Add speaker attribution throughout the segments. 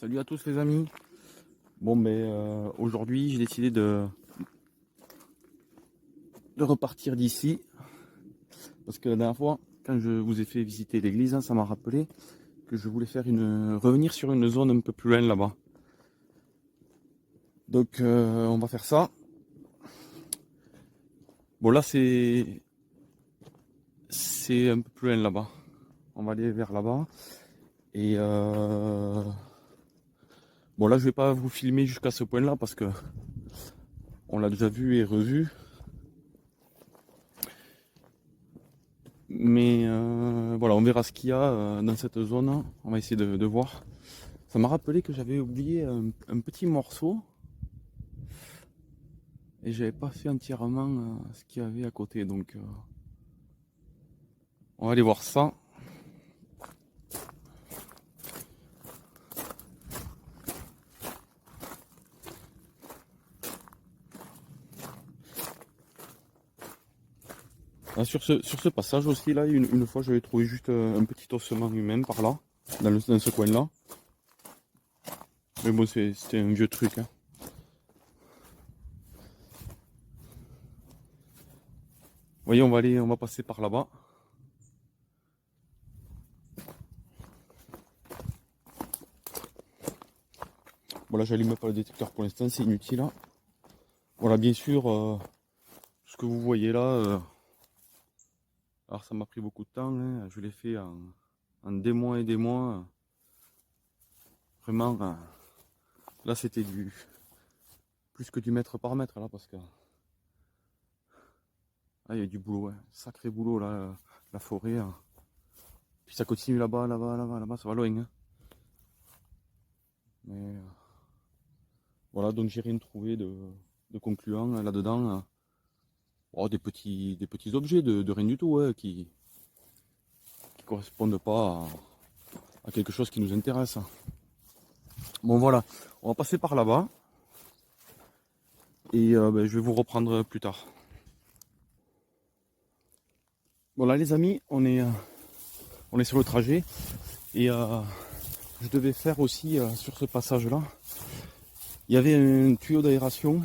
Speaker 1: Salut à tous les amis. Bon aujourd'hui j'ai décidé de repartir d'ici parce que la dernière fois quand je vous ai fait visiter l'église, ça m'a rappelé que je voulais faire revenir sur une zone un peu plus loin là-bas. Donc on va faire ça. Bon là c'est un peu plus loin là-bas. On va aller vers là-bas et bon là je vais pas vous filmer jusqu'à ce point-là parce que on l'a déjà vu et revu. Mais voilà, on verra ce qu'il y a dans cette zone. On va essayer de voir. Ça m'a rappelé que j'avais oublié un petit morceau. Et j'avais pas fait entièrement ce qu'il y avait à côté. Donc on va aller voir ça. Ah, sur ce passage aussi, là, une fois j'avais trouvé juste un petit ossement humain par là. Dans ce coin-là. Mais bon, c'était un vieux truc. Hein. Vous voyez, on va passer par là-bas. Voilà, j'allume pas le détecteur pour l'instant, c'est inutile. Hein. Voilà, bien sûr, ce que vous voyez là, alors ça m'a pris beaucoup de temps, hein. Je l'ai fait en des mois et des mois. Vraiment, là c'était du plus que du mètre par mètre là parce que il y a du boulot, ouais. Sacré boulot là, la forêt. Hein. Puis ça continue là-bas, là-bas, ça va loin. Hein. Mais voilà, donc j'ai rien trouvé de concluant là-dedans. Oh, des petits objets de rien du tout, ouais, qui correspondent pas à quelque chose qui nous intéresse. Bon voilà, on va passer par là-bas et je vais vous reprendre plus tard. Bon là les amis, on est sur le trajet et je devais faire aussi sur ce passage là, il y avait un tuyau d'aération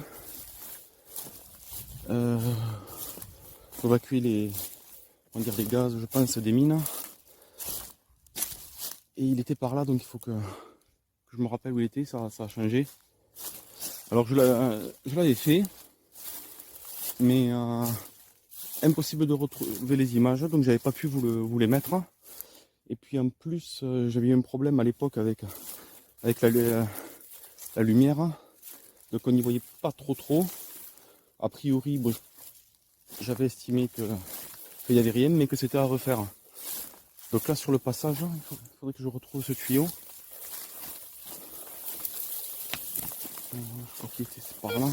Speaker 1: pour évacuer les gaz, je pense, des mines. Et il était par là, donc il faut que je me rappelle où il était, ça a changé. Alors je l'avais fait, mais impossible de retrouver les images, donc j'avais pas pu vous les mettre. Et puis en plus, j'avais eu un problème à l'époque avec la lumière, donc on n'y voyait pas trop. A priori, bon, j'avais estimé qu'il n'y avait rien, mais que c'était à refaire. Donc là sur le passage, il faudrait que je retrouve ce tuyau. Je crois qu'il était par là.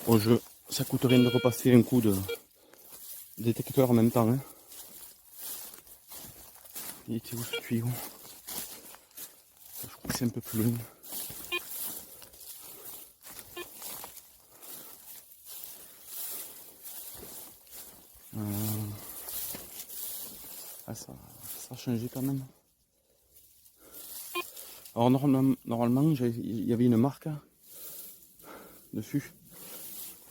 Speaker 1: Bon, ça coûte rien de repasser un coup de détecteur en même temps. Hein. Il était où ce tuyau? Je crois que c'est un peu plus loin. Ah, ça a changé quand même. Alors normalement il y avait une marque dessus.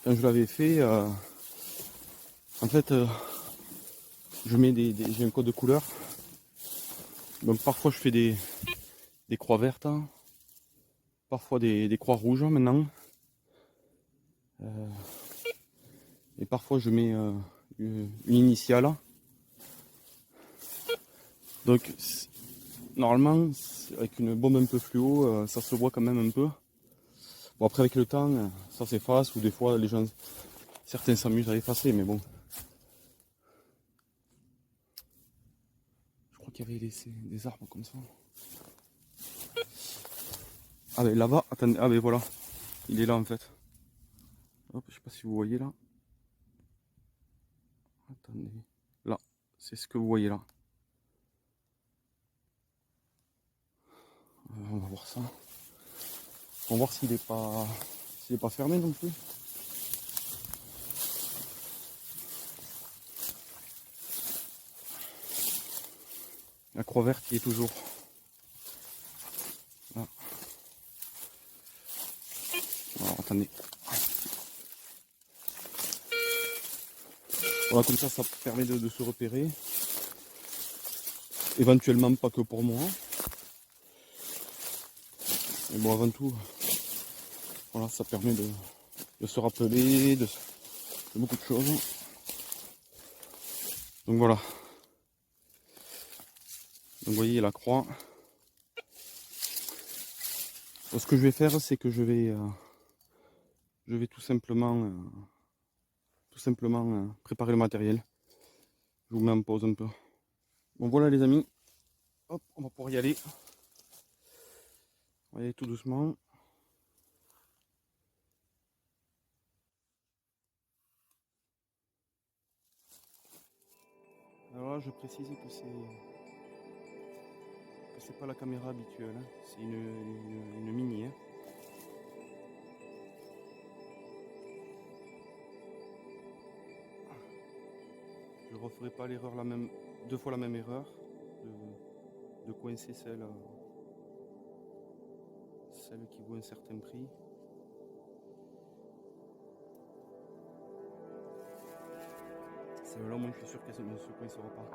Speaker 1: Quand je l'avais fait, en fait, je mets j'ai un code de couleur. Donc parfois je fais des croix vertes, hein. Parfois des croix rouges maintenant. Et parfois je mets une initiale. Donc normalement avec une bombe un peu fluo, ça se voit quand même un peu. Bon après avec le temps, ça s'efface ou des fois certains s'amusent à effacer, mais bon. Je crois qu'il y avait des arbres comme ça. Ah ben là-bas, attendez, ah ben voilà, il est là en fait. Hop, je sais pas si vous voyez là. Attendez, là, c'est ce que vous voyez là. On va voir ça. On va voir s'il est pas fermé non plus. La croix verte qui est toujours là. Alors, attendez. Voilà, comme ça permet de se repérer. Éventuellement pas que pour moi. Mais bon, avant tout, voilà, ça permet de se rappeler de beaucoup de choses. Donc voilà. Donc vous voyez la croix. Donc, ce que je vais faire, c'est que je vais tout simplement préparer le matériel. Je vous mets en pause un peu. Bon voilà les amis. Hop, on va pouvoir y aller. On va y aller tout doucement. Alors là, je précise que c'est pas la caméra habituelle, hein. C'est une mini. Hein. Je ne referai pas l'erreur deux fois la même erreur de coincer celle qui vaut un certain prix. Celle-là, moi je suis sûr qu'elle ne se coincera pas.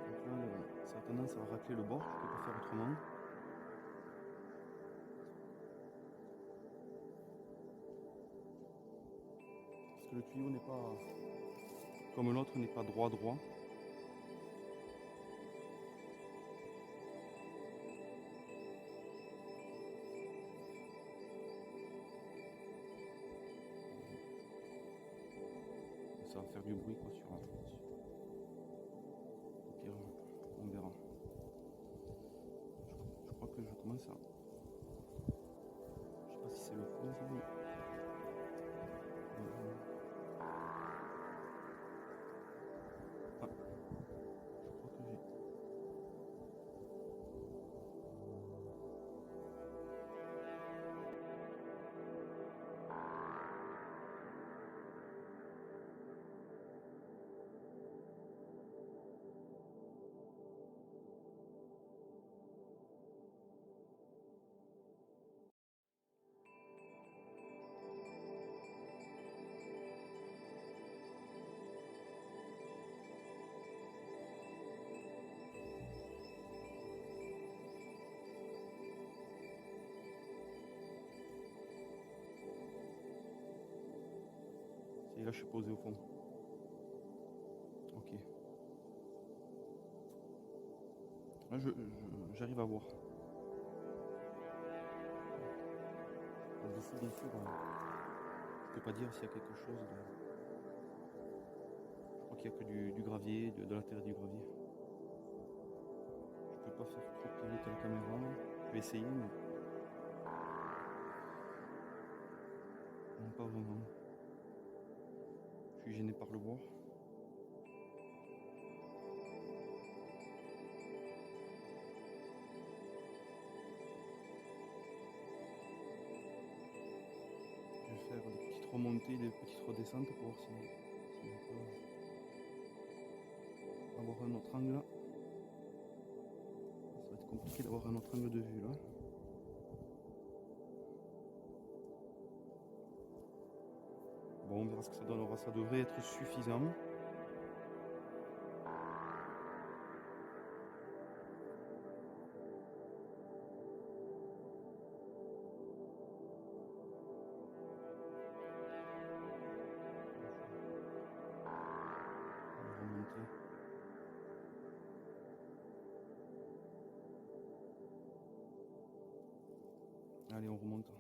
Speaker 1: Donc là, ça a tendance à racler le bord, je ne peux pas faire autrement. Parce que le tuyau n'est pas, comme l'autre, n'est pas droit. Ça va faire du bruit quoi sur. Au pire, on verra. Je crois que je commence à. Je sais pas si c'est le fond ça. Mais... Ah, je crois que j'ai. Et là je suis posé au fond. Ok. Là j'arrive à voir. Dessous bien sûr, je peux pas dire s'il y a quelque chose de. Je crois qu'il n'y a que du gravier, de la terre et du gravier. Je peux pas faire trop pivoter la caméra. Je vais essayer mais. Non, pas vraiment. Je suis gêné par le bois. Je vais faire des petites remontées, des petites redescentes pour voir si je peux avoir un autre angle. Ça va être compliqué d'avoir un autre angle de vue là. Bon, on verra ce que ça donnera. Ça devrait être suffisant. On va remonter. Allez, on remonte.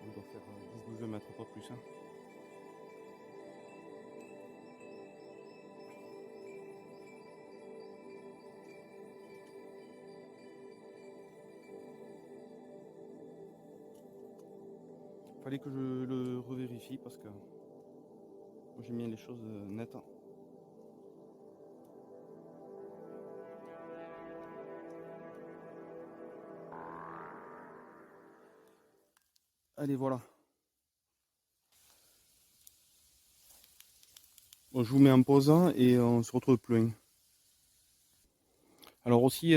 Speaker 1: On doit faire 10-12 mètres, pas plus. Hein. Fallait que je le revérifie parce que moi j'aime bien les choses nettes. Allez, voilà. Bon, je vous mets en pause et on se retrouve plus loin. Alors aussi,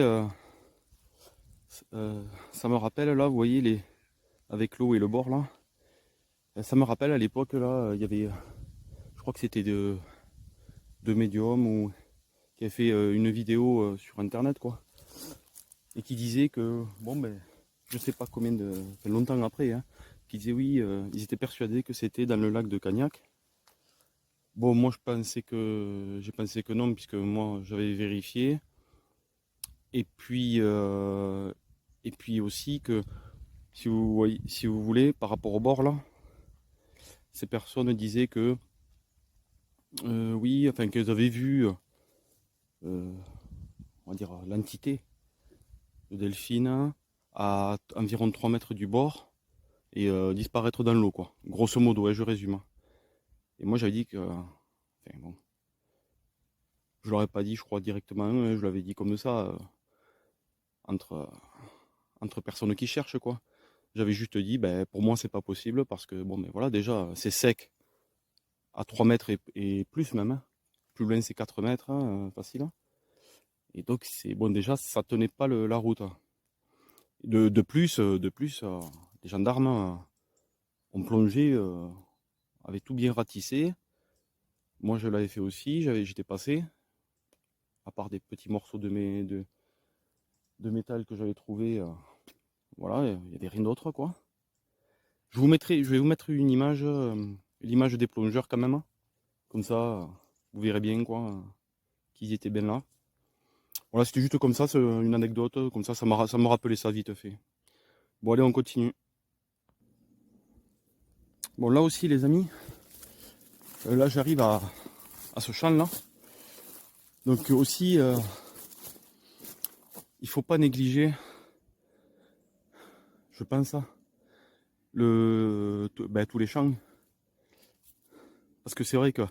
Speaker 1: ça me rappelle là, vous voyez, avec l'eau et le bord là, ça me rappelle à l'époque là, il y avait, je crois que c'était de Medium ou qui a fait une vidéo sur internet quoi, et qui disait que, bon ben, je sais pas longtemps après, hein, qui disait oui, ils étaient persuadés que c'était dans le lac de Cagnac. Bon, moi j'ai pensé que non, puisque moi j'avais vérifié. Et puis aussi que si vous voulez, par rapport au bord là, ces personnes disaient que oui, enfin qu'elles avaient vu, on va dire l'entité de Delphine à environ 3 mètres du bord et disparaître dans l'eau quoi. Grosso modo, ouais, je résume. Et moi j'avais dit que, enfin bon, je l'aurais pas dit, je crois directement, hein, je l'avais dit comme ça entre entre personnes qui cherchent quoi. J'avais juste dit, ben, pour moi, c'est pas possible parce que, bon, ben voilà, déjà, c'est sec à 3 mètres et plus même, hein. Plus loin, c'est 4 mètres, hein, facile, hein. Et donc, c'est bon, déjà, ça tenait pas la route, hein. De plus, les gendarmes ont plongé, avaient tout bien ratissé. Moi, je l'avais fait aussi, j'étais passé, à part des petits morceaux de métal que j'avais trouvé, voilà, il n'y avait rien d'autre, quoi. Je vais vous mettre une image, l'image des plongeurs quand même, hein. Comme ça, vous verrez bien quoi, qu'ils étaient bien là. Voilà, c'était juste comme ça, c'est une anecdote, comme ça me rappelait ça vite fait. Bon allez, on continue. Bon là aussi les amis, là j'arrive à ce champ là. Donc aussi, il faut pas négliger, je pense, tous les champs. Parce que c'est vrai que,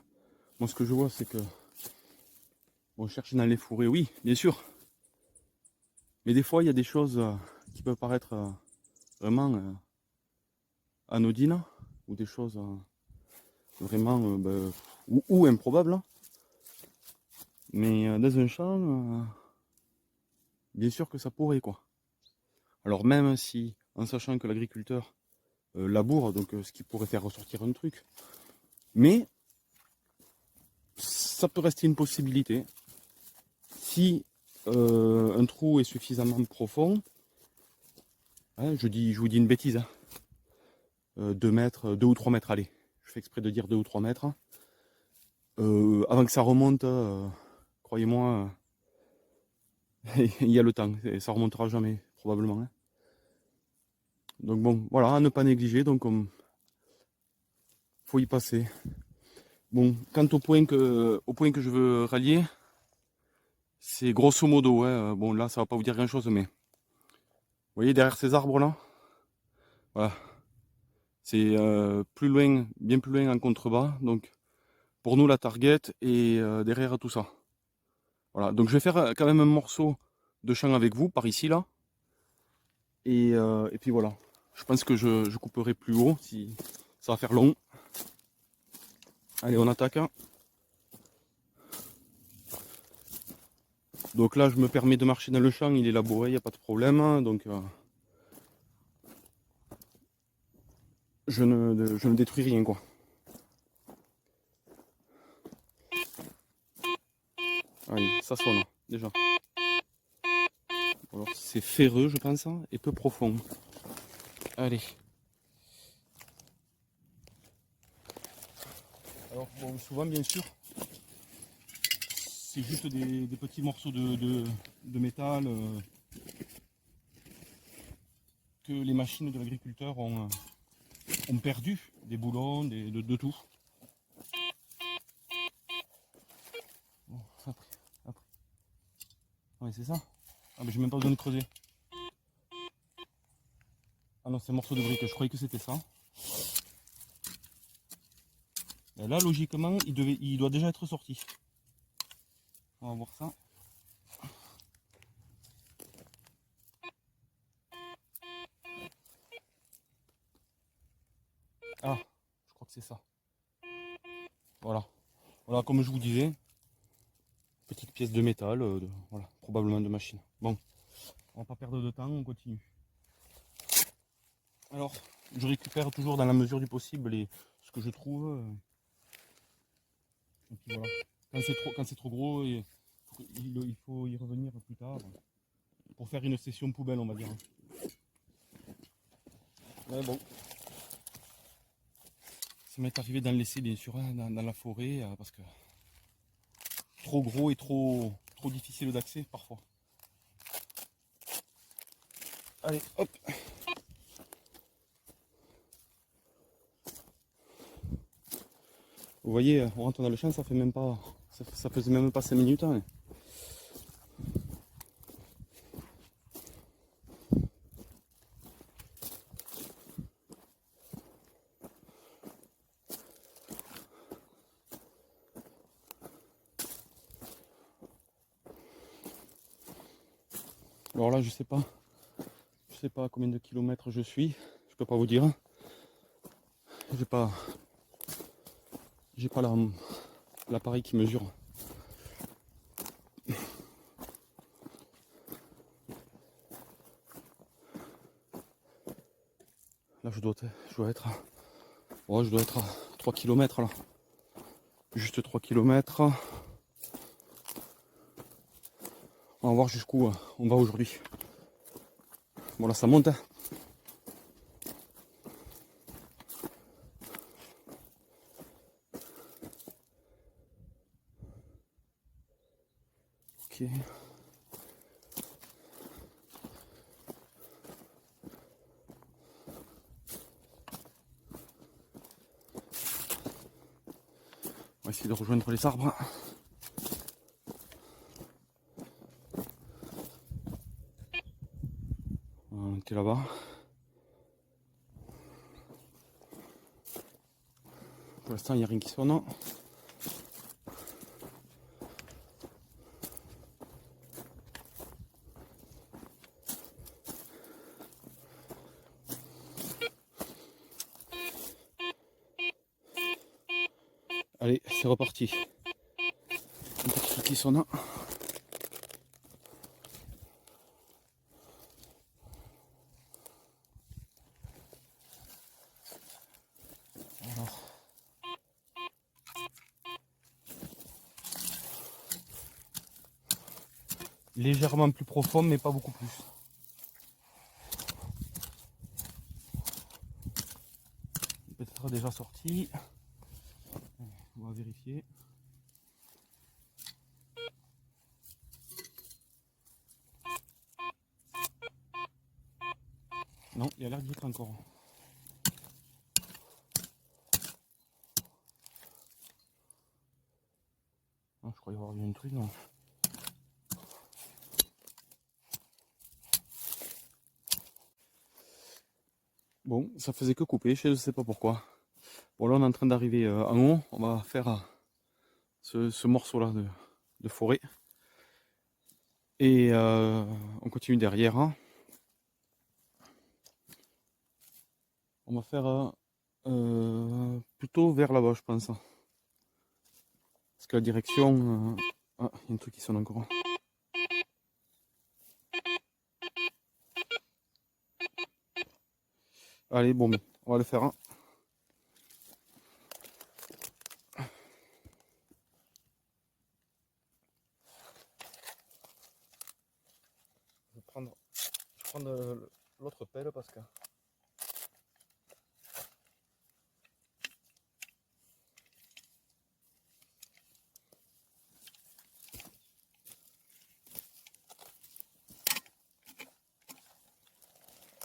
Speaker 1: moi ce que je vois c'est que, bon, chercher dans les fourrés, oui, bien sûr. Mais des fois il y a des choses qui peuvent paraître vraiment anodines, ou des choses vraiment ou improbables, hein. Mais dans un champ, bien sûr que ça pourrait quoi. Alors même si, en sachant que l'agriculteur laboure, donc ce qui pourrait faire ressortir un truc, mais ça peut rester une possibilité. Si un trou est suffisamment profond, hein, je vous dis une bêtise, hein, 2 mètres, 2 ou 3 mètres, allez, je fais exprès de dire 2 ou 3 mètres, avant que ça remonte, croyez-moi, il y a le temps, et ça remontera jamais, probablement, hein. Donc bon, voilà, à ne pas négliger, donc faut y passer. Bon, quant au point que je veux rallier, c'est grosso modo, hein, bon là ça va pas vous dire grand chose, mais vous voyez derrière ces arbres là, voilà, c'est plus loin, bien plus loin en contrebas, donc pour nous la target est derrière tout ça. Voilà, donc je vais faire quand même un morceau de champ avec vous par ici là, et puis voilà. Je pense que je couperai plus haut, si ça va faire long. Allez, on attaque, hein. Donc là, je me permets de marcher dans le champ, il est labouré, il n'y a pas de problème, hein, donc je ne détruis rien quoi. Allez, ça sonne déjà. Alors c'est ferreux je pense, hein, et peu profond. Allez. Alors bon, souvent bien sûr, c'est juste des petits morceaux de métal que les machines de l'agriculteur ont perdu, des boulons, de tout. Bon, après. Ouais, c'est ça. Ah mais j'ai même pas besoin de creuser. Ah non, c'est un morceau de brique, je croyais que c'était ça. Et là, logiquement, il doit déjà être sorti. On va voir ça. Ah, je crois que c'est ça. Voilà. Voilà, comme je vous disais, petite pièce de métal, voilà, probablement de machine. Bon, on va pas perdre de temps, on continue. Alors, je récupère toujours dans la mesure du possible ce que je trouve. Et puis voilà. Quand c'est trop gros, il faut y revenir plus tard pour faire une session poubelle, on va dire. Mais bon, ça m'est arrivé d'en laisser bien sûr dans la forêt parce que trop gros et trop difficile d'accès parfois. Allez, hop. Vous voyez, on rentre dans le champ, ça fait même pas, ça faisait même pas 5 minutes. Hein. Alors là, je sais pas à combien de kilomètres je suis, je peux pas vous dire. J'ai pas l'appareil qui mesure. Là, je dois être à 3 km là. Juste 3 km. On va voir jusqu'où on va aujourd'hui. Bon là ça monte. Hein. Ok. On va essayer de rejoindre les arbres. On était là-bas. Pour l'instant, il n'y a rien qui sonne. Allez, c'est reparti. Un petit truc qui sonne. Alors. Légèrement plus profond, mais pas beaucoup plus. Peut-être déjà sorti. On va vérifier. Non, il a l'air d'y être encore. Ah, je croyais avoir vu un truc. Non. Bon, ça faisait que couper, je sais pas pourquoi. Bon là on est en train d'arriver en haut, on va faire ce morceau là de forêt. Et on continue derrière. Hein. On va faire plutôt vers là-bas je pense. Parce que la direction... Ah, il y a un truc qui sonne encore. Allez, bon, on va le faire. Hein. Je vais prendre l'autre pelle parce que...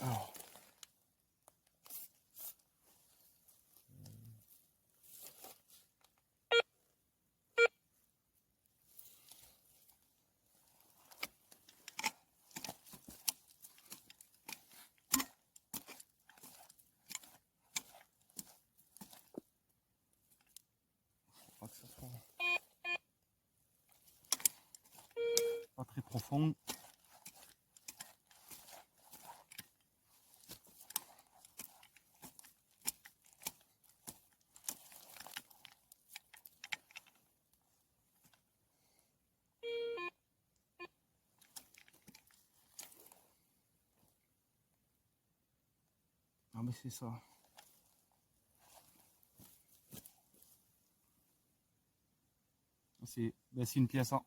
Speaker 1: Alors. Que ça soit pas très profond. Ah mais c'est ça. C'est une pièce. Hein.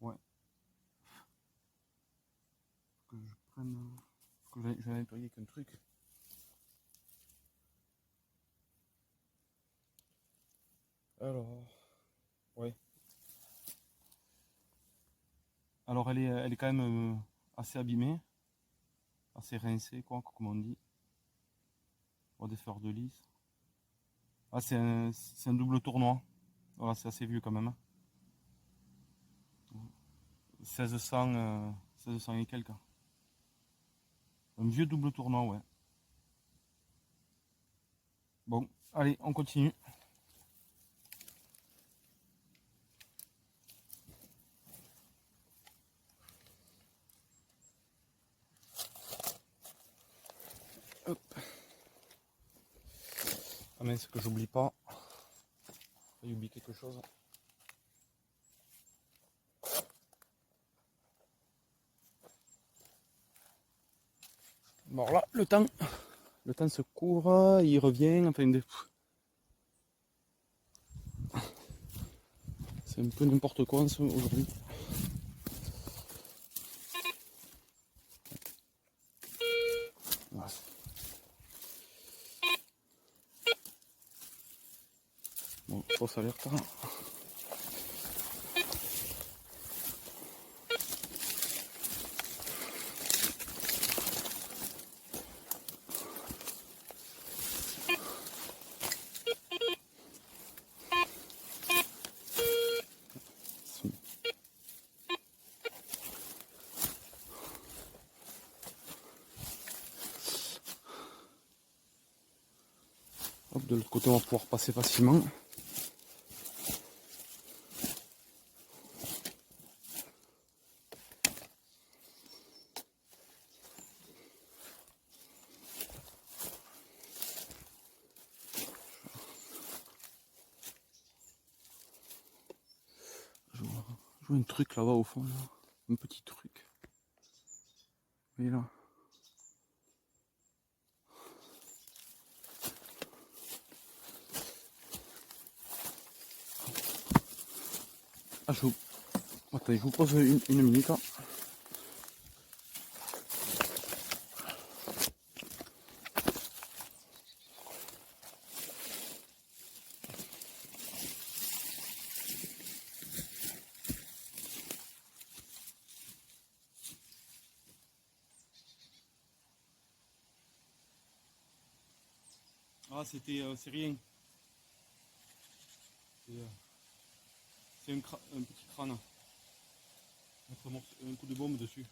Speaker 1: Ouais. Faut que je prenne. Faut que je vais nettoyer qu'un truc. Alors. Ouais. Alors elle est quand même assez abîmée. Assez rincée quoi, comme on dit. Oh, des fleurs de lys. Ah c'est un double tournoi. Voilà, c'est assez vieux quand même. 1600, 1600 et quelques. Un vieux double tournoi, ouais. Bon, allez, on continue. Hop. Ah mince, que j'oublie pas. J'ai oublié quelque chose. Bon, alors là, le temps se court, il revient, enfin, c'est un peu n'importe quoi aujourd'hui. Voilà. Bon, fausse alerte. Hop, de l'autre côté, on va pouvoir passer facilement. Je vois un truc là-bas au fond, là. Un petit truc. Vous voyez là. Ah, attendez, je vous pose une minute. Hein. Ah, c'est rien. C'est un petit crâne. Un coup de bombe dessus.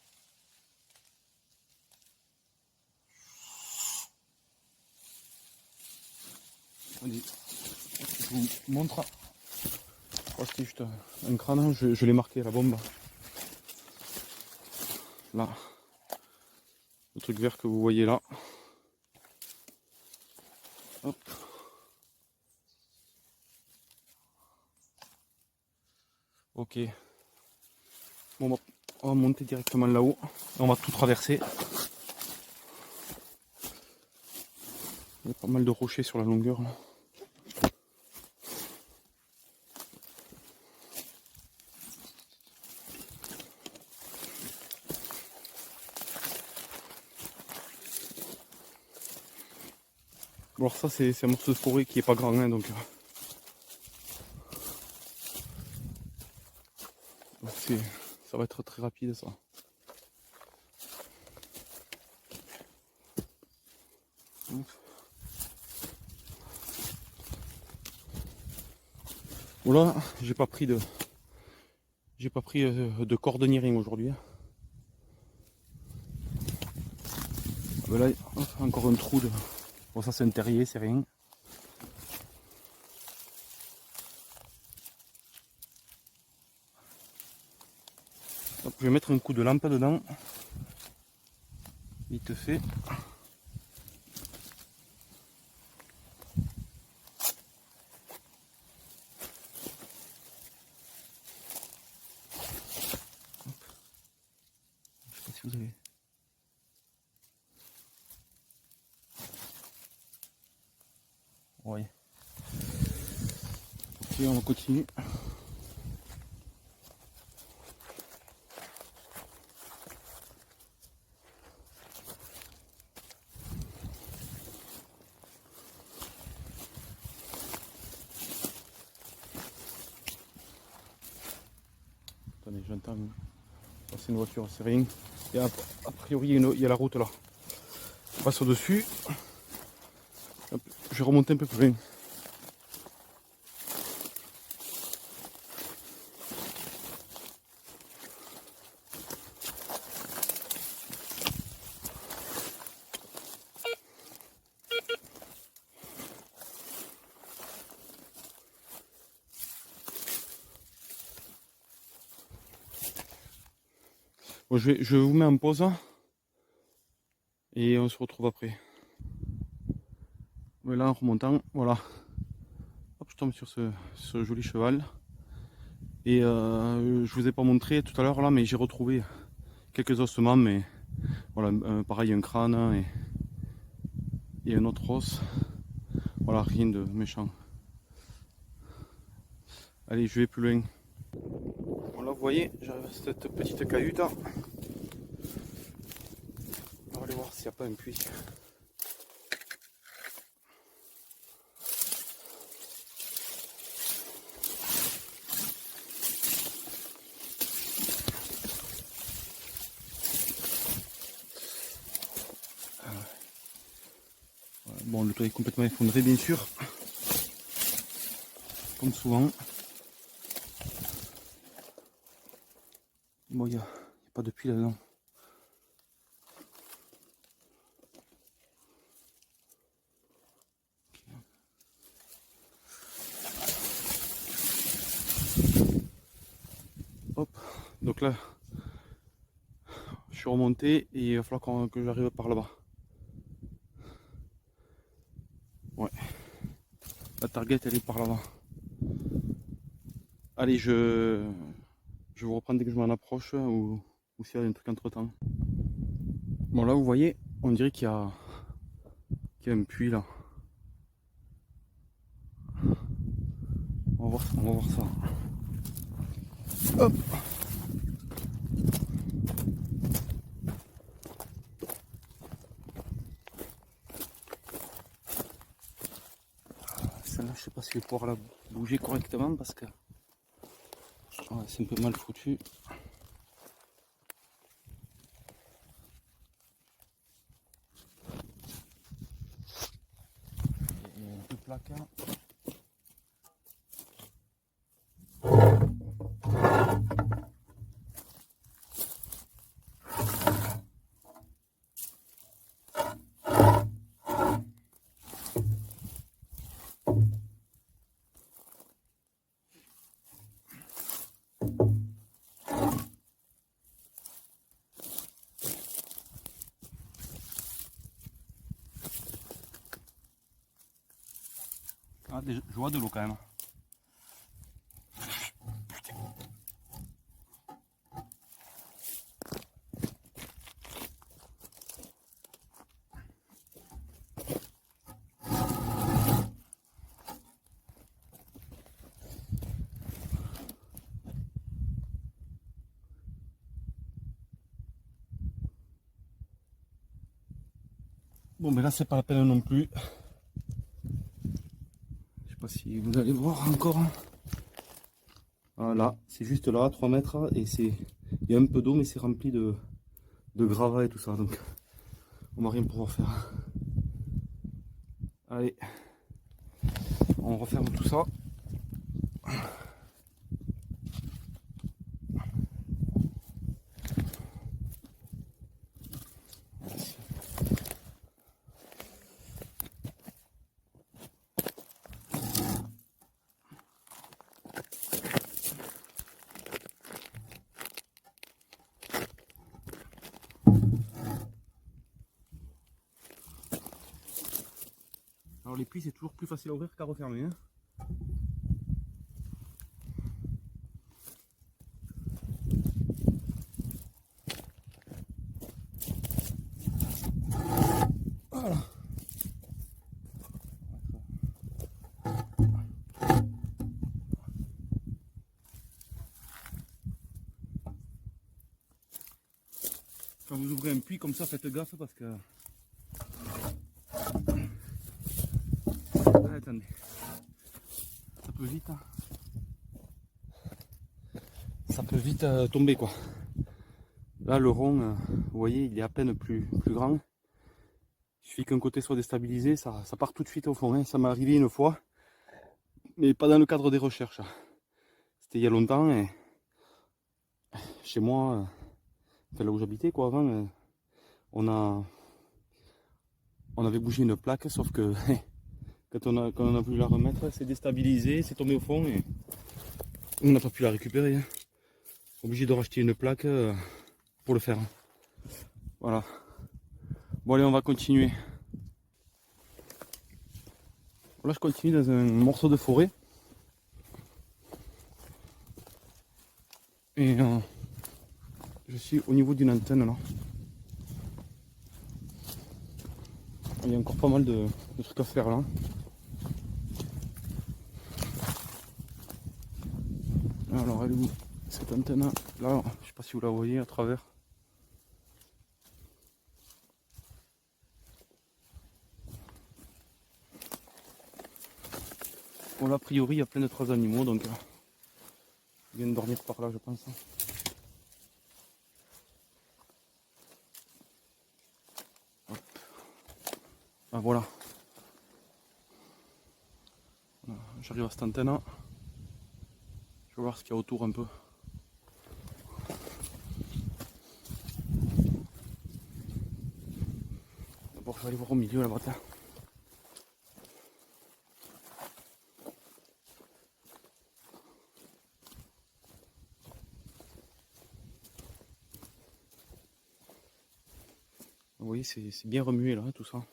Speaker 1: Allez, je vous montre. Oh, c'était juste un crâne, je l'ai marqué, la bombe. Là. Le truc vert que vous voyez là. Hop. Ok. Bon, on va monter directement là-haut. On va tout traverser. Il y a pas mal de rochers sur la longueur là. Bon, alors ça c'est un morceau de forêt qui est pas grand hein, donc ça va être très rapide ça. Voilà, j'ai pas pris de corde ni rien aujourd'hui. Là, encore un trou de. Bon, ça c'est un terrier, c'est rien. Hop, je vais mettre un coup de lampe dedans. Vite fait. si vous avez. Oui. Ok, on continue. Attendez, j'entends passer une voiture, c'est rien. Et a priori, il y a la route là. Je passe au-dessus. Je vais remonter un peu plus loin. Bon, je vous mets en pause et on se retrouve après. Voilà, en remontant, voilà. Hop, je tombe sur ce joli cheval. Et je vous ai pas montré tout à l'heure là, mais j'ai retrouvé quelques ossements, mais voilà, pareil, un crâne et un autre os. Voilà, rien de méchant. Allez, je vais plus loin. Voilà, vous voyez, j'arrive à cette petite cahute. On va aller voir s'il n'y a pas un puits. Bon, le toit est complètement effondré, bien sûr. Comme souvent. Bon, il n'y a pas de puits là-dedans. Hop, donc là, je suis remonté et il va falloir que j'arrive par là-bas. Ouais, la target elle est par là-bas. Allez, je vous reprends dès que je m'en approche ou s'il y a un truc entre temps. Bon, là vous voyez, on dirait qu'il y a un puits là. On va voir ça. Hop. Celle-là, je sais pas si je vais pouvoir la bouger correctement parce que ouais, c'est un peu mal foutu. Il y a deux placards. Ah, je vois de l'eau quand même. Bon, mais là, c'est pas la peine non plus. Je sais pas si vous allez voir encore. Voilà, c'est juste là, 3 mètres, et il y a un peu d'eau, mais c'est rempli de gravats et tout ça, donc on va rien pouvoir faire. Allez, on referme tout ça. Alors les puits c'est toujours plus facile à ouvrir qu'à refermer. Hein. Quand vous ouvrez un puits comme ça, faites gaffe parce que... Ah, attendez. Ça peut vite... Ça peut vite tomber quoi. Là le rond, vous voyez, il est à peine plus grand. Il suffit qu'un côté soit déstabilisé, ça part tout de suite au fond. Hein. Ça m'est arrivé une fois, mais pas dans le cadre des recherches. C'était il y a longtemps et chez moi, enfin là où j'habitais quoi avant, on avait bougé une plaque, sauf que quand on a voulu la remettre, c'est déstabilisé, c'est tombé au fond et on n'a pas pu la récupérer. Hein. Obligé de racheter une plaque pour le faire. Voilà. Bon allez, on va continuer. Là je continue dans un morceau de forêt. Et je suis au niveau d'une antenne là. Il y a encore pas mal de trucs à faire là. Alors elle est où cette antenne là? Je sais pas si vous la voyez à travers. Bon là a priori il y a plein de traces d'animaux donc ils viennent dormir par là je pense. Hop. Ah voilà. J'arrive à cette antenne là. Je vais voir ce qu'il y a autour un peu. D'abord je vais aller voir au milieu là-bas. Vous voyez c'est bien remué là tout ça.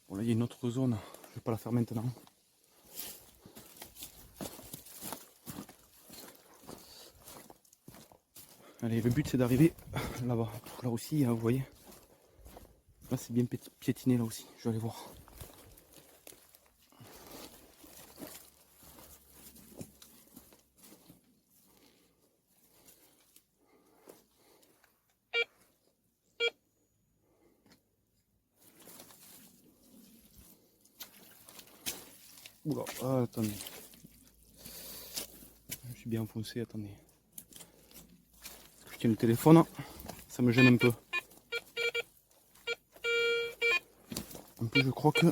Speaker 1: Bon là il y a une autre zone, je vais pas la faire maintenant. Allez, le but c'est d'arriver là-bas. Là aussi, hein, vous voyez. Là c'est bien piétiné là aussi, je vais aller voir. Oula, ah, attendez. Je suis bien enfoncé, attendez. Je tiens le téléphone, ça me gêne un peu. En plus je crois que...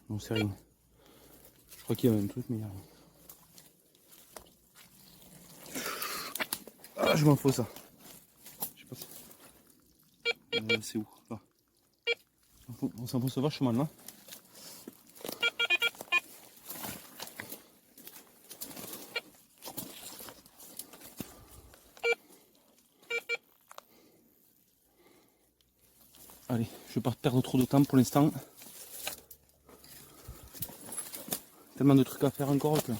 Speaker 1: Non c'est rien. Je crois qu'il y avait un truc mais il y a rien. Ah je m'en fous ça. Je sais pas si... c'est où là. On s'enfonce vachement là. Allez, je vais pas perdre trop de temps pour l'instant. Tellement de trucs à faire encore que...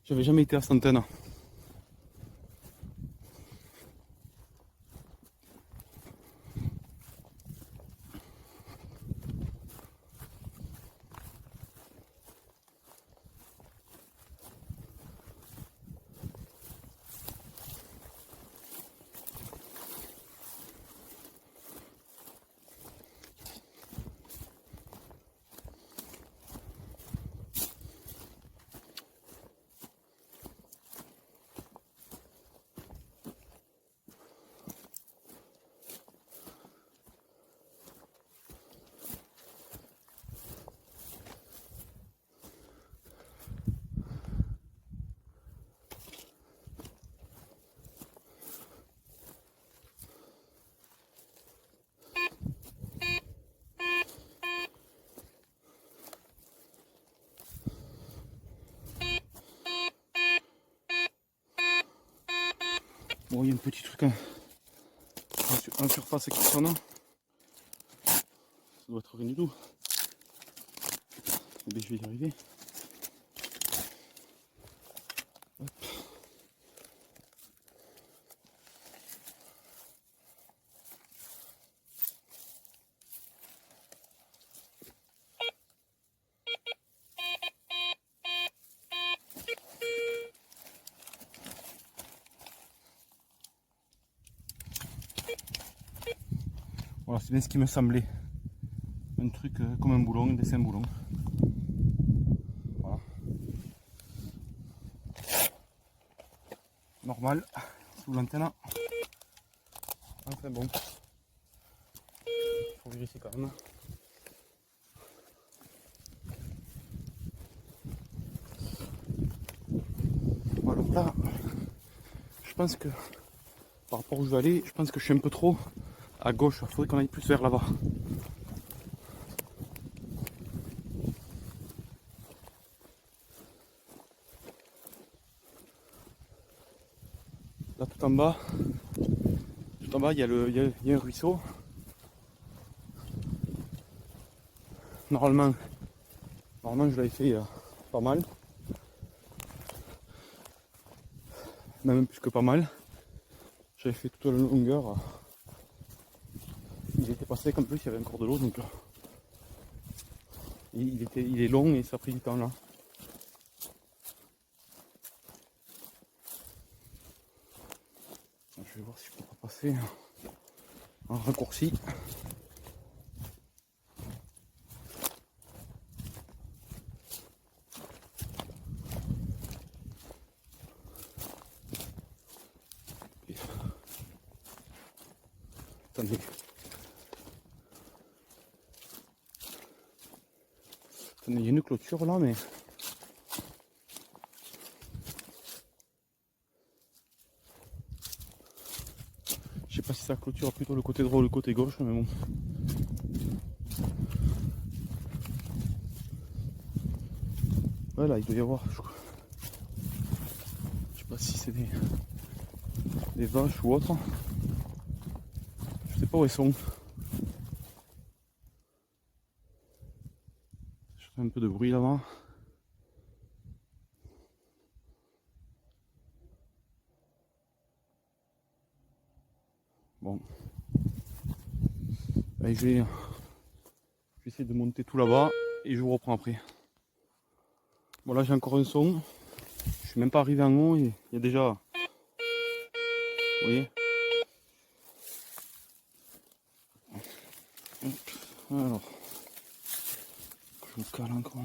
Speaker 1: J'avais jamais été à cette antenne. Bon, il y a un petit truc en surface qui sonne. Ça doit être rien du tout. Mais je vais y arriver. Hop. Voilà, c'est bien ce qui me semblait. Un truc comme un boulon, un dessin boulon. Voilà. Normal, sous l'antenne. Enfin bon. Il faut vérifier quand même. Voilà, donc là, je pense que par rapport où je vais aller, je pense que je suis un peu trop à gauche. Il faudrait qu'on aille plus vers là-bas. Là tout en bas, il y a un ruisseau. Normalement je l'avais fait pas mal. Même plus que pas mal. J'avais fait toute la longueur. Il était passé comme plus, il y avait encore de l'eau, donc il est long et ça a pris du temps là. Je vais voir si je peux pas passer en raccourci. Attendez. Attendez, il y a une clôture là, mais je sais pas si ça clôture plutôt le côté droit ou le côté gauche, mais bon. Voilà, il doit y avoir. Je sais pas si c'est des vaches ou autre. Je sais pas où elles sont. Je fais un peu de bruit là-bas. Bon. Allez, je vais essayer de monter tout là-bas et je vous reprends après. Bon, là j'ai encore un son. Je suis même pas arrivé en haut et il y a déjà. Vous voyez? Alors. Je me cale encore.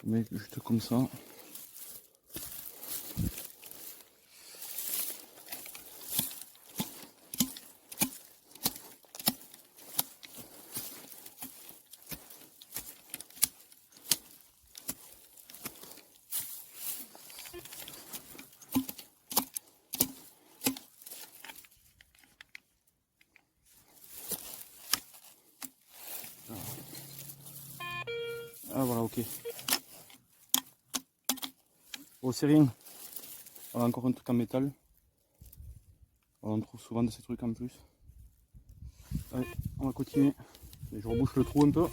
Speaker 1: Je mets juste comme ça. Ah voilà, ok. Oh, c'est rien. Voilà, encore un truc en métal. On trouve souvent de ces trucs en plus. Allez, on va continuer. Et je rebouche le trou un peu.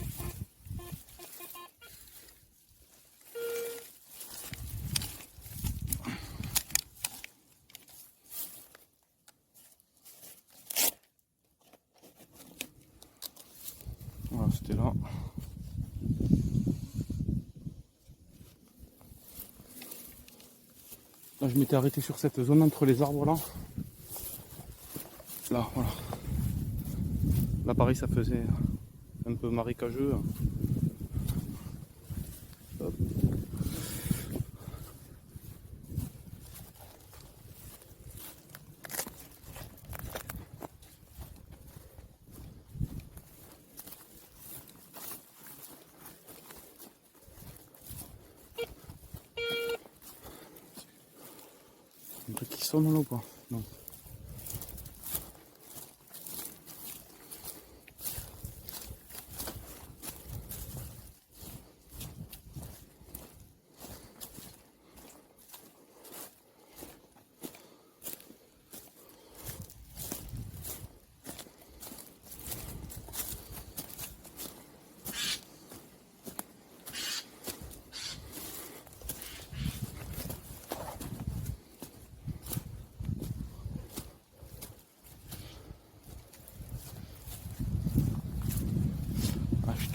Speaker 1: Voilà, c'était là. Là, je m'étais arrêté sur cette zone entre les arbres là. Là, voilà. Là, pareil, ça faisait un peu marécageux. Hop. Un truc qui sonne là ou pas? Non.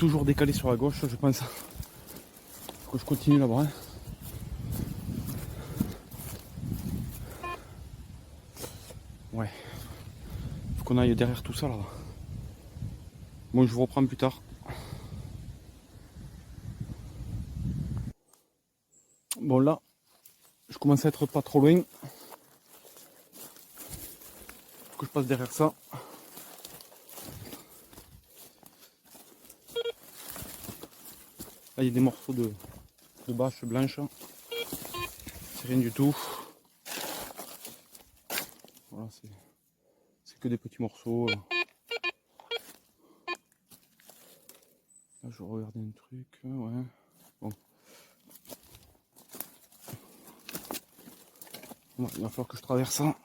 Speaker 1: toujours décalé sur la gauche, je pense. Faut que je continue là-bas. Hein. Ouais. Faut qu'on aille derrière tout ça là. Bon, je vous reprends plus tard. Bon là, je commence à être pas trop loin. Faut que je passe derrière ça. Là, il y a des morceaux de bâche blanche. C'est rien du tout. Voilà, c'est que des petits morceaux. Là, je regarde un truc. Ouais. Bon. Bon, il va falloir que je traverse ça.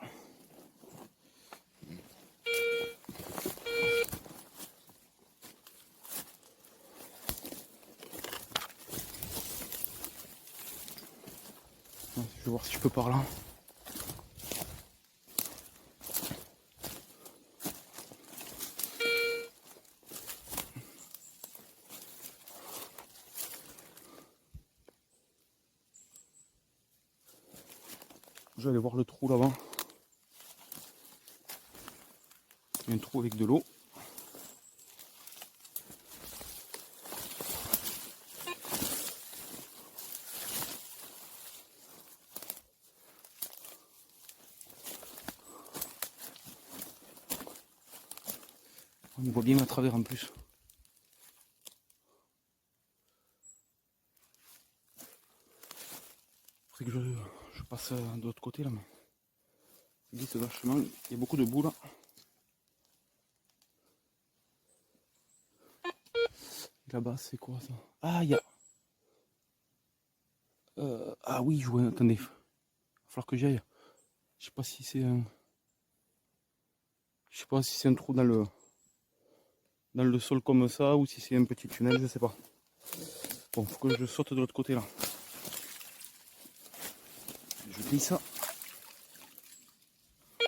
Speaker 1: Je vais voir si je peux par là. Je vais aller voir le trou là-bas. Il y a un trou avec de l'eau. On y voit bien à travers en plus. Faudrait que je passe de l'autre côté là, mais ça glisse vachement. Il y a beaucoup de boue là. Là-bas, c'est quoi ça? Ah, il y a. Ah oui, je vois. Attendez. Il va falloir que j'y aille. Je sais pas si c'est un. Je sais pas si c'est un trou dans le sol comme ça ou si c'est un petit tunnel, je sais pas. Bon, faut que je saute de l'autre côté là. Je glisse ça.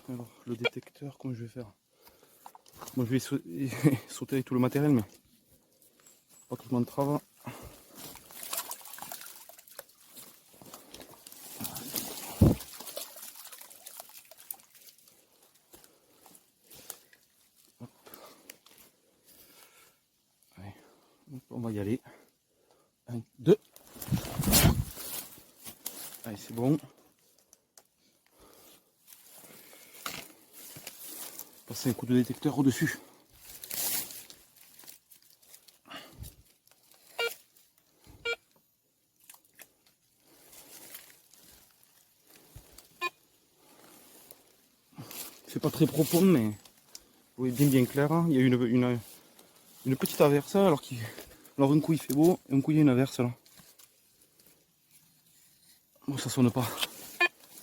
Speaker 1: Alors, le détecteur, comment je vais faire? Moi, je vais sauter avec tout le matériel, mais pas que je m'entrave. Allez, on va y aller. 1, 2. Allez, c'est bon. Passer un coup de détecteur au-dessus. C'est pas très profond, mais l'eau est bien claire. Il y a une petite averse, alors un coup il fait beau, et un coup il y a une averse là. Bon, ça sonne pas.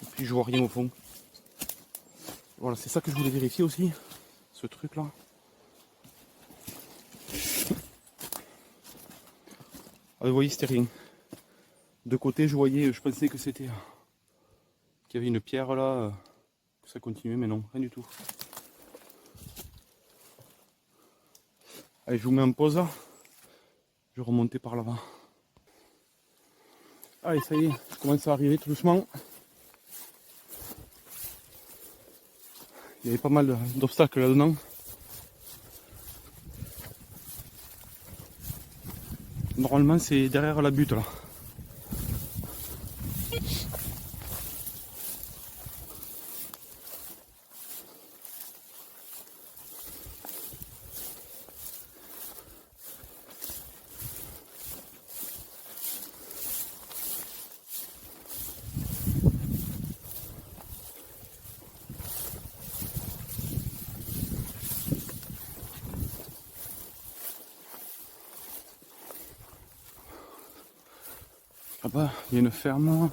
Speaker 1: Et puis je vois rien au fond. Voilà, c'est ça que je voulais vérifier aussi, ce truc là. Ah, vous voyez, c'était rien. De côté, je pensais que c'était qu'il y avait une pierre là, que ça continuait, mais non, rien du tout. Allez, je vous mets en pause. Je vais remonter par là-bas. Allez, ça y est, je commence à arriver tout doucement. Il y avait pas mal d'obstacles là-dedans. Normalement, c'est derrière la butte là. Là-bas, il y a une ferme.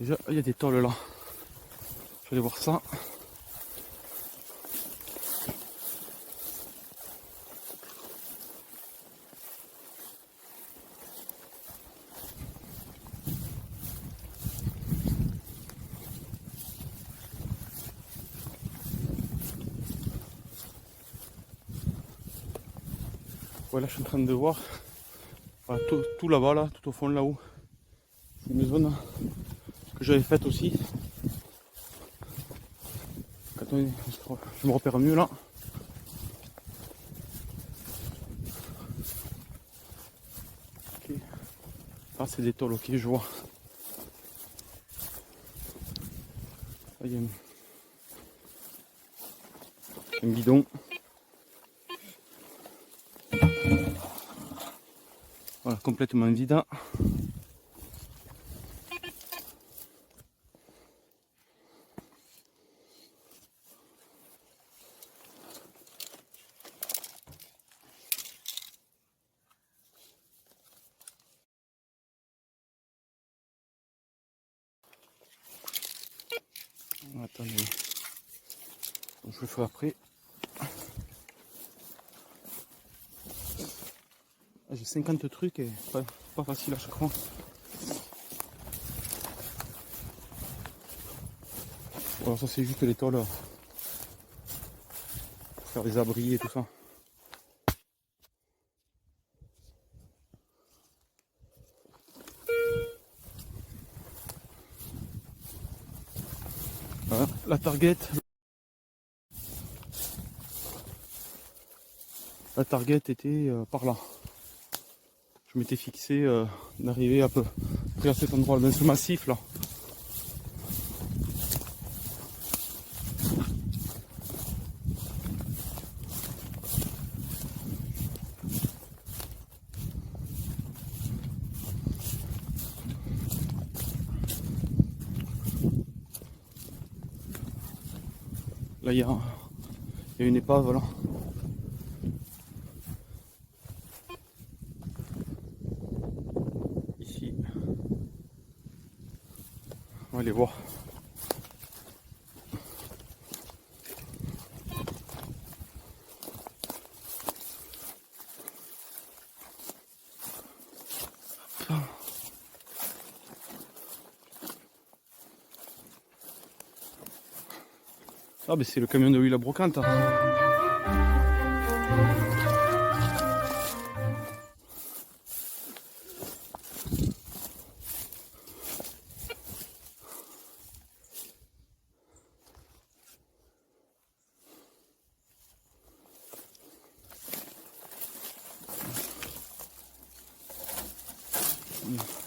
Speaker 1: Déjà, il y a des tôles là. Je vais aller voir ça. Ouais, là je suis en train de voir. Voilà, tout là-bas, là, tout au fond là-haut. C'est une zone que j'avais faite aussi. Attendez, je me repère mieux là. Okay. Ah, c'est des tôles, ok, je vois. Là, il y a un bidon. Voilà, complètement vide. Attendez, donc, je le fais après. Ah, j'ai 50 trucs et pas facile à chaque fois. Alors ça c'est juste les tôles pour faire des abris et tout ça. Voilà, la target. La target était par là. Je m'étais fixé d'arriver à peu près à cet endroit, dans ce massif là. Là il y a une épave là. Ici. On va aller voir. Ah ben c'est le camion de huile à brocante.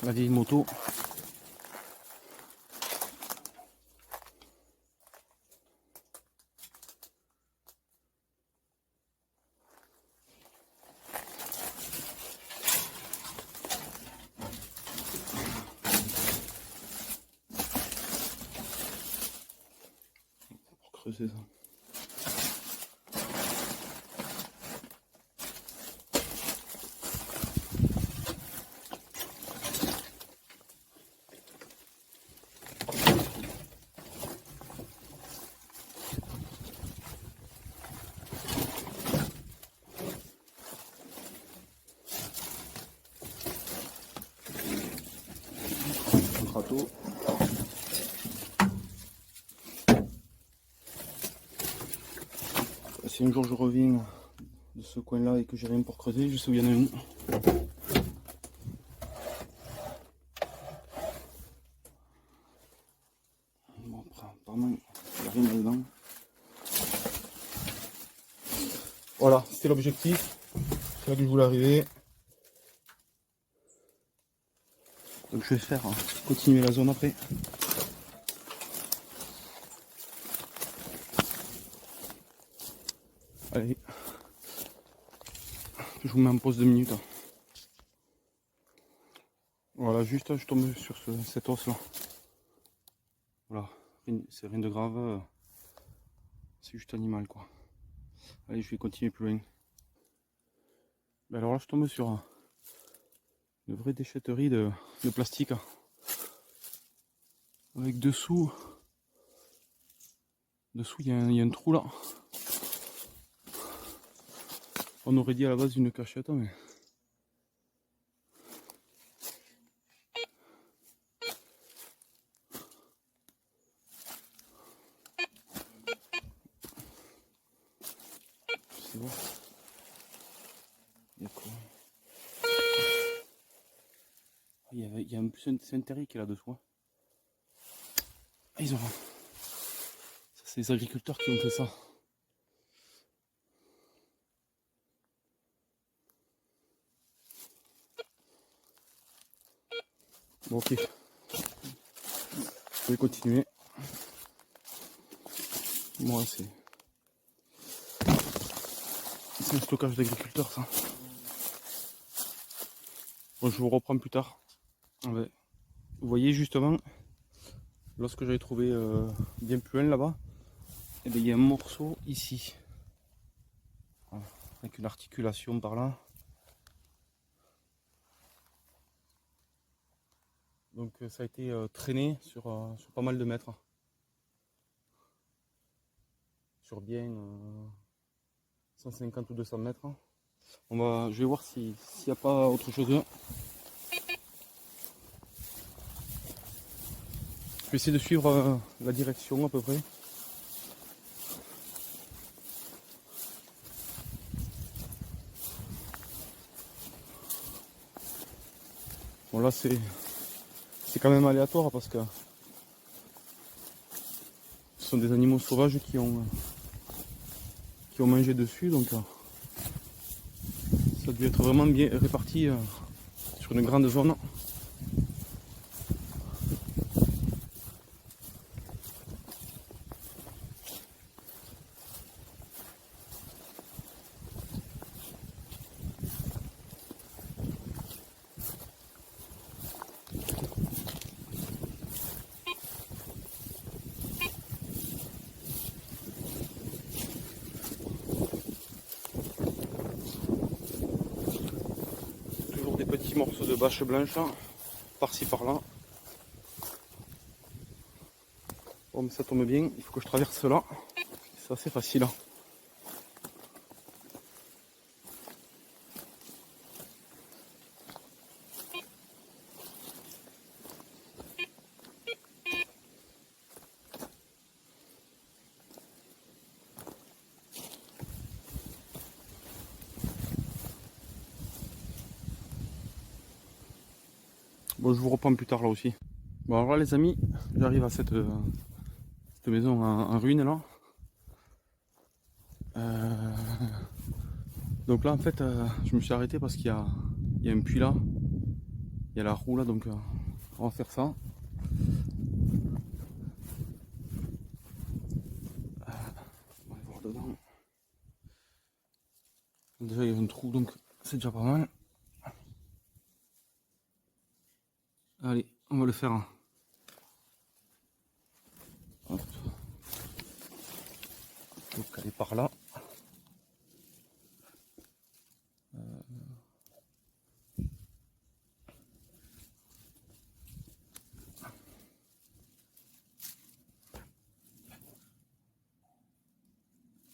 Speaker 1: La vieille moto. Pour creuser ça. Un râteau. Si un jour je reviens de ce coin là et que j'ai rien pour creuser, je sais où il y en a une. Bon, apparemment, il n'y a rien là-dedans. Voilà, c'était l'objectif. C'est là que je voulais arriver. Donc je vais faire continuer la zone après. Allez, je vous mets en pause 2 minutes. Voilà, juste je tombe sur cet os là. Voilà, c'est rien de grave. C'est juste animal quoi. Allez, je vais continuer plus loin. Ben alors là, je tombe sur une vraie déchetterie de plastique. Avec dessous, il y a un trou là. On aurait dit à la base une cachette, mais... C'est bon. Il y a quoi ? Il y a un plus Saint-Terry qui est là-dessous. Ah, ils ont... Ça, c'est les agriculteurs qui ont fait ça. Bon, ok. Je vais continuer. Moi, c'est un stockage d'agriculteurs, ça. Bon, je vous reprends plus tard. Vous voyez justement, lorsque j'avais trouvé bien plus loin là-bas, et bien, il y a un morceau ici. Voilà. Avec une articulation par là. Donc ça a été traîné sur pas mal de mètres. Sur bien 150 ou 200 mètres. Je vais voir s'il n'y a pas autre chose. Je vais essayer de suivre la direction à peu près. Bon là c'est quand même aléatoire parce que ce sont des animaux sauvages qui ont mangé dessus, donc ça a dû être vraiment bien réparti sur une grande zone. Toujours des petits morceaux de bâche blanche par-ci par-là. Bon, mais ça tombe bien, il faut que je traverse là. C'est assez facile. Bon, je vous reprends plus tard là aussi. Bon, alors là les amis, j'arrive à cette maison en ruine là. Donc là en fait, je me suis arrêté parce qu'il y a un puits là. Il y a la roue là, donc on va faire ça. On va voir dedans. Déjà il y a un trou, donc c'est déjà pas mal. Allez, on va le faire. Hop. Donc elle est par là.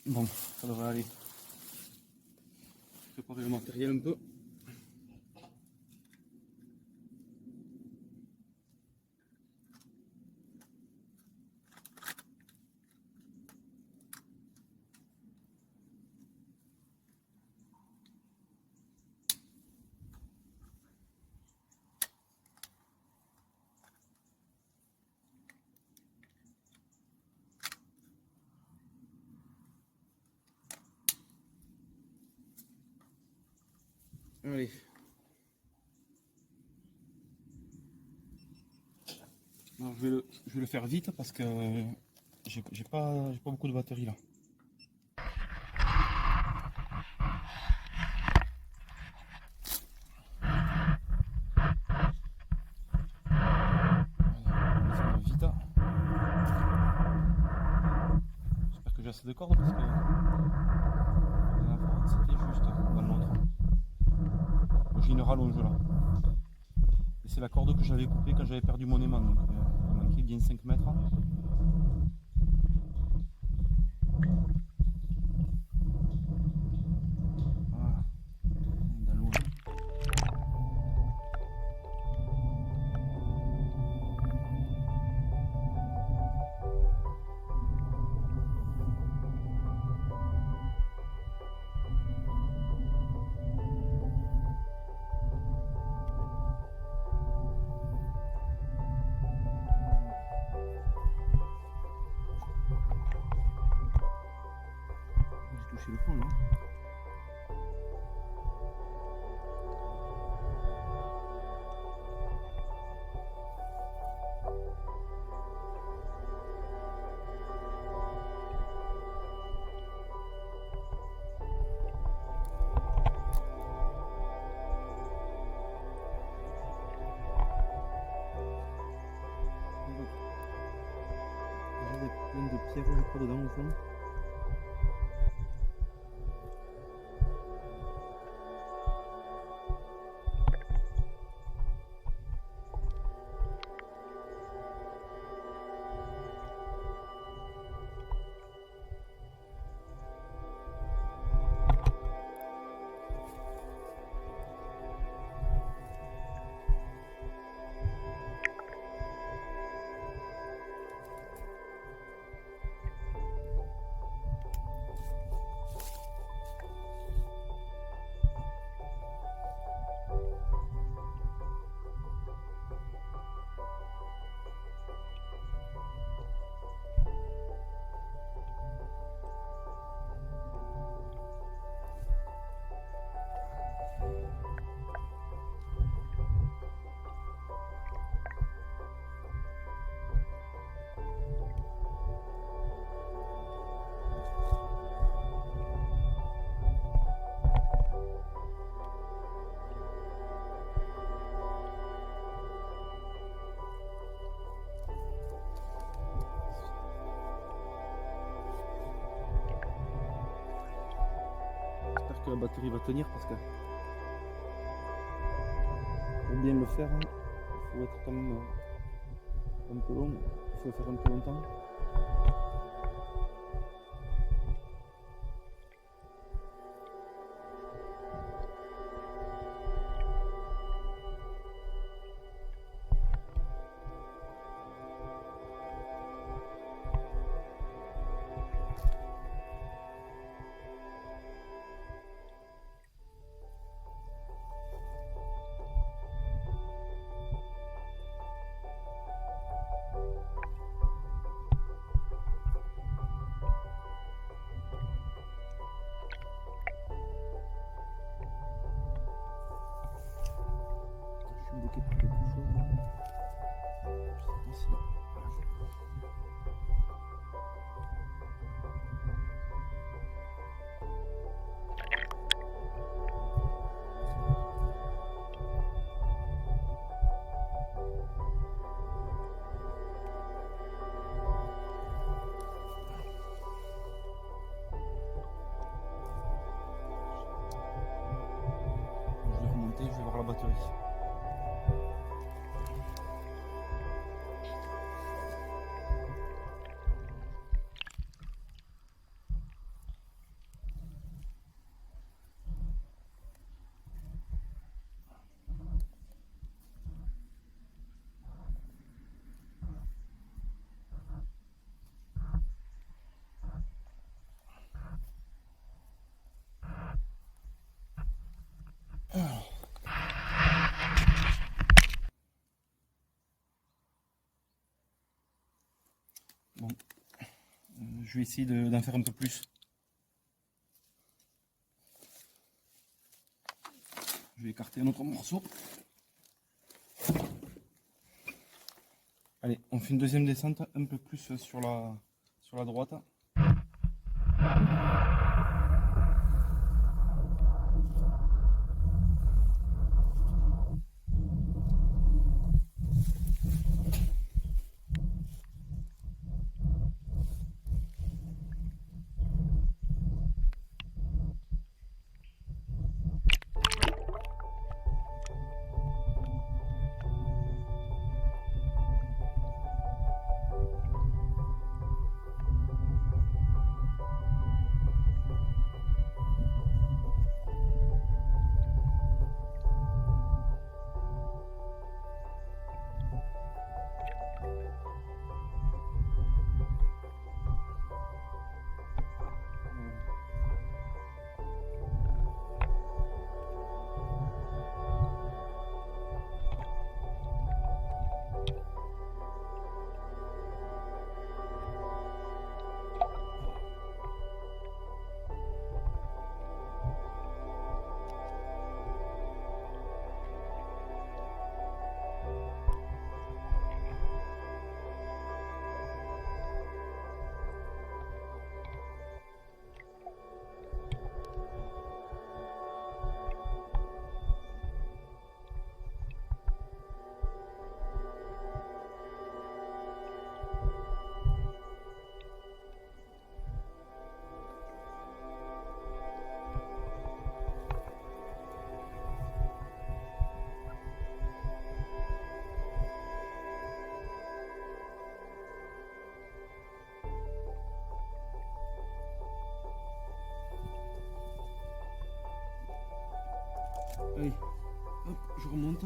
Speaker 1: Bon, ça devrait aller. Préparer le matériel un peu. Allez. Alors, je vais le faire vite parce que j'ai pas beaucoup de batterie là. Voilà, vite. J'espère que j'ai assez de cordes parce que la dernière fois c'était juste dans l'autre. J'ai une rallonge là. Et c'est la corde que j'avais coupée quand j'avais perdu mon aimant. Donc il manquait bien 5 mètres. Voilà. Dans l'eau. toucher le fond là. Il y a plein de pierres, je crois, dedans au fond. J'espère que la batterie va tenir parce que pour bien le faire, il faut être quand même un peu long, il faut le faire un peu longtemps. Je suis bloqué par quelque chose. Je sais pas si... Je vais remonter, je vais voir la batterie. Bon, je vais essayer d'en faire un peu plus. Je vais écarter un autre morceau. Allez, on fait une deuxième descente un peu plus sur la droite. Allez, hop, je remonte.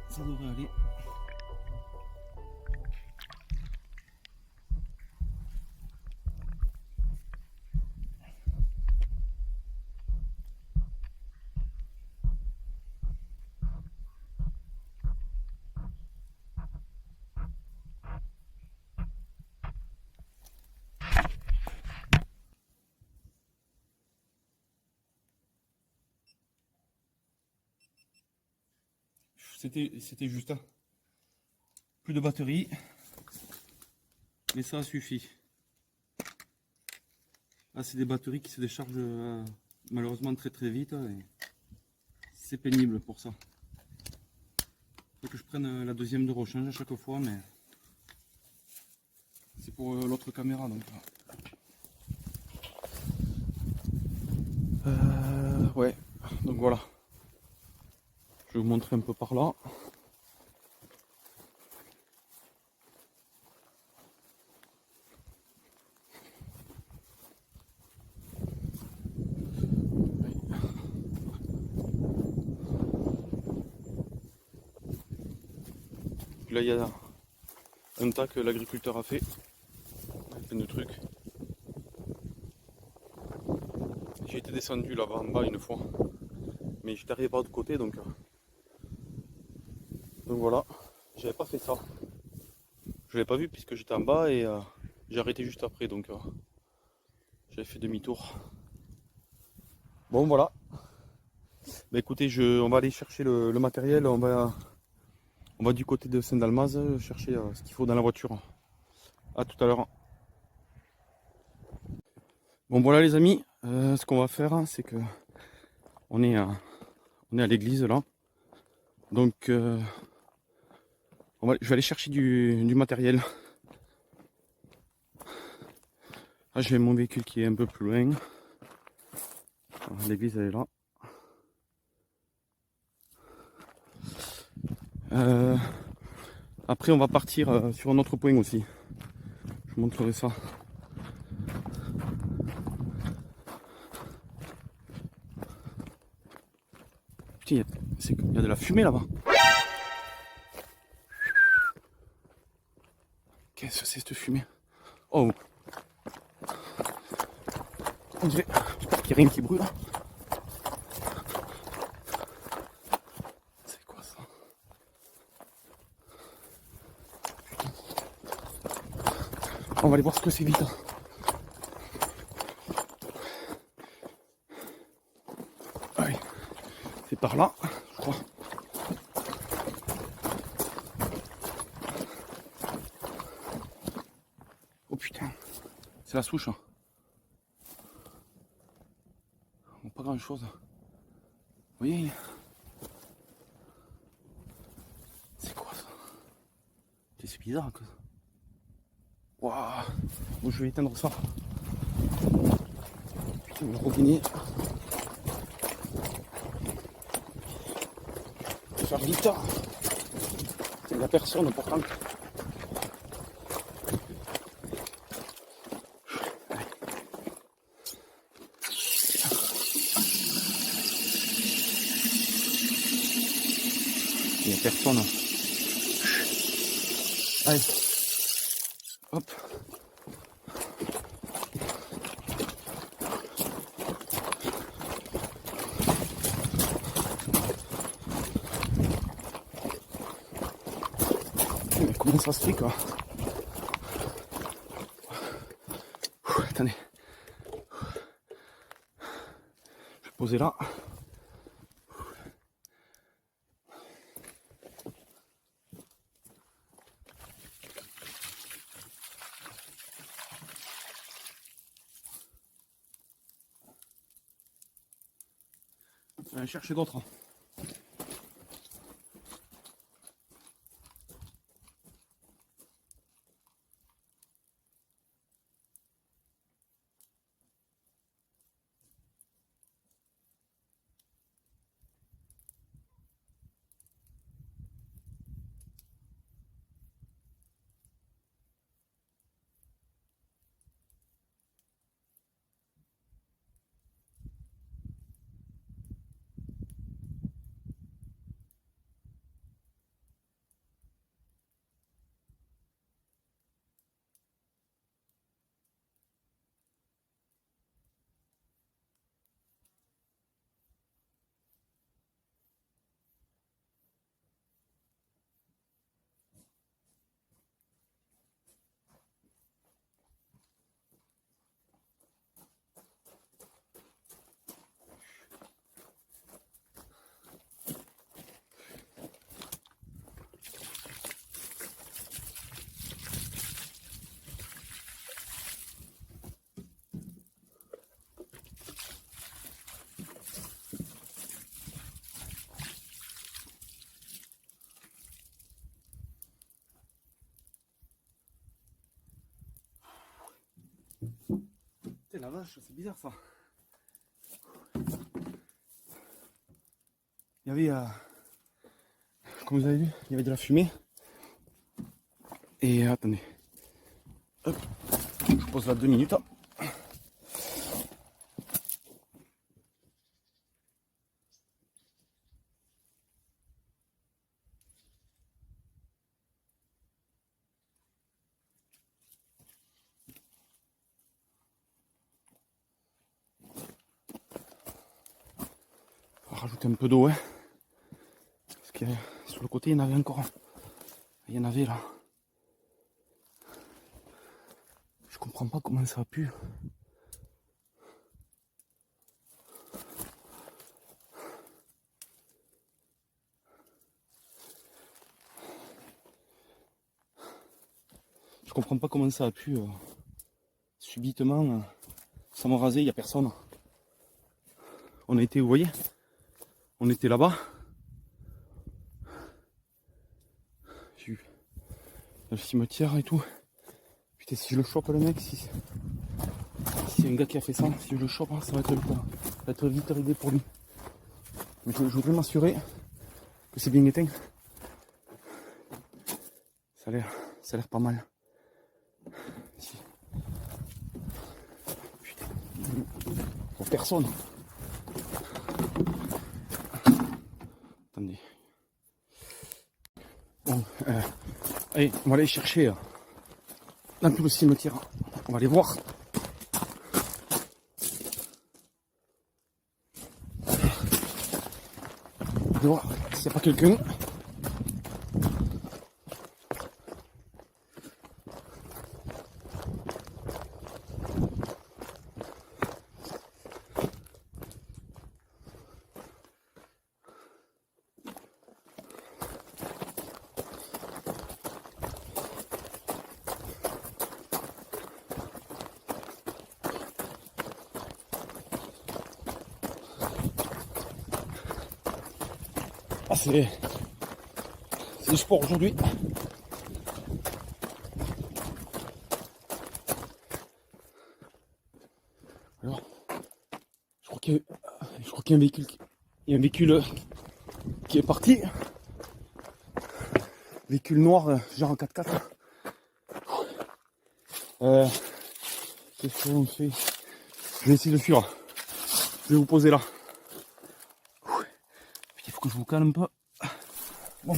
Speaker 1: Ça devrait aller. C'était juste. Plus de batterie. Mais ça suffit. Là, c'est des batteries qui se déchargent malheureusement très vite. Et c'est pénible pour ça. Il faut que je prenne la deuxième de rechange à chaque fois, mais c'est pour l'autre caméra. Donc. Ouais, donc voilà. Je vais vous montrer un peu par là. Là, il y a un tas que l'agriculteur a fait. Plein de trucs. J'ai été descendu là-bas en bas une fois. Mais j'étais arrivé par l'autre côté, donc voilà. J'avais pas fait ça. Je l'avais pas vu puisque j'étais en bas et j'ai arrêté juste après. Donc j'avais fait demi-tour. Bon, voilà. Bah écoutez, on va aller chercher le matériel. On va du côté de Saint-Dalmaz chercher ce qu'il faut dans la voiture. A tout à l'heure. Bon voilà les amis, ce qu'on va faire, c'est que on est à l'église là. Donc je vais aller chercher du matériel. Là j'ai mon véhicule qui est un peu plus loin. L'église elle est là. Après on va partir sur un autre point aussi. Je vous montrerai ça. Putain, il y a de la fumée là-bas. Qu'est-ce que c'est cette fumée? Oh, j'espère qu'il n'y a rien qui brûle. C'est quoi ça? On va aller voir ce que c'est vite. Allez, c'est par là, je crois. Oh putain, c'est la souche. Pas grand chose. Vous voyez? C'est quoi ça? C'est bizarre que ça. Waouh! Bon, je vais éteindre ça. Putain, le robinet. Je vais faire vite. Il n'y a personne pourtant. Il n'y a personne. Allez. Hop. Mais comment ça se fait quoi? Attendez. Je vais poser là. Je vais aller chercher d'autres. Putain, la vache, c'est bizarre ça. Il y avait, comme vous avez vu, il y avait de la fumée. Et attendez. Hop, je pose là 2 minutes. On va rajouter un peu d'eau, hein. Parce que sur le côté, il y en avait encore. Il y en avait là. Je comprends pas comment ça a pu. Je comprends pas comment ça a pu subitement s'emraser, il n'y a personne. On a été, vous voyez, on était là-bas. J'ai eu le cimetière et tout. Putain, si je le chope le mec, si c'est un gars qui a fait ça, si je le chope, ça va être vite réglé pour lui. Mais je voudrais m'assurer que c'est bien éteint. Ça a l'air pas mal. Si. Putain, il n'y a personne. Attendez. Bon, allez, on va aller chercher dans tout le cimetière. On va aller voir. On va voir s'il n'y a pas quelqu'un. Ah, c'est le sport aujourd'hui. Alors, je crois qu'il y a un véhicule, qui est parti. Véhicule noir, genre en 4x4. Qu'est-ce qu'on fait? Je vais essayer de suivre. Je vais vous poser là. Il faut que je vous calme pas. Bon.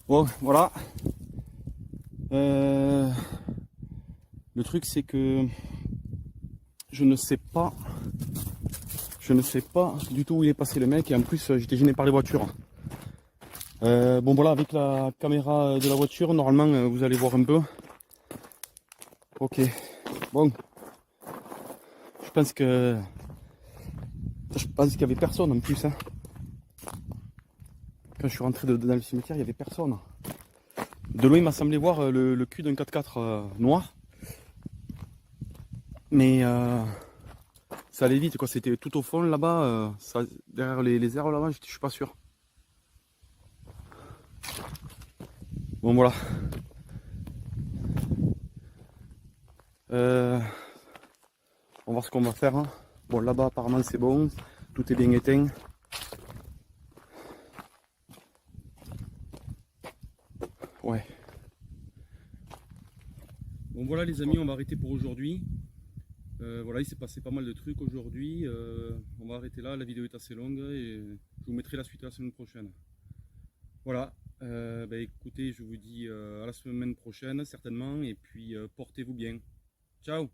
Speaker 1: Bon, voilà. Le truc c'est que je ne sais pas du tout où il est passé le mec et en plus j'étais gêné par les voitures. Bon voilà, avec la caméra de la voiture, normalement vous allez voir un peu. Ok, bon, je pense qu'il y avait personne en plus. Hein. Quand je suis rentré dans le cimetière, il y avait personne. De loin, il m'a semblé voir le cul d'un 4x4 noir. Mais ça allait vite, quoi. C'était tout au fond là-bas, derrière les herbes là-bas, je suis pas sûr. Bon, voilà. On va voir ce qu'on va faire. Hein. Bon, là-bas, apparemment, c'est bon. Tout est bien éteint. Ouais. Bon, voilà, les amis, on va arrêter pour aujourd'hui. Voilà, il s'est passé pas mal de trucs aujourd'hui. On va arrêter là. La vidéo est assez longue et je vous mettrai la suite la semaine prochaine. Voilà. Bah, écoutez, je vous dis à la semaine prochaine, certainement. Et puis, portez-vous bien. Ciao!